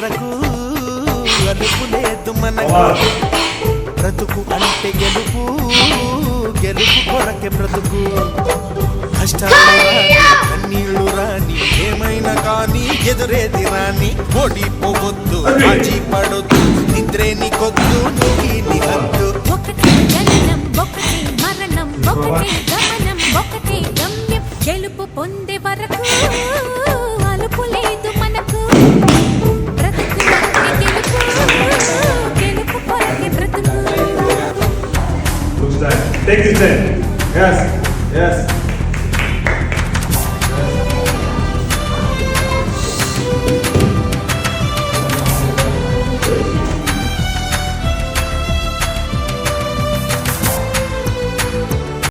వరకు అలుపు లేదు మనకు. బ్రతుకు అంటే గెలుపు, గెలుపు కొరకే బ్రతుకు. కష్టాలు రాని కన్నీళ్లు రాని ఏమైనా కానీ ఎదురేది రాని. ఓడిపోవద్దు రాజీ పడొద్దు నిద్రే నీకొద్దు నువ్వు నీ హద్దు. ఒకటే జననం ఒకటే మరణం ఒకటే గమనం ఒకటే గమ్యం. గెలుపు పొందే వరకు అలుపు లేదు మనకు. బ్రతుకు అంటే గెలుపు, గెలుపు కొరకే బ్రతుకు. Take this in. Yes, yes.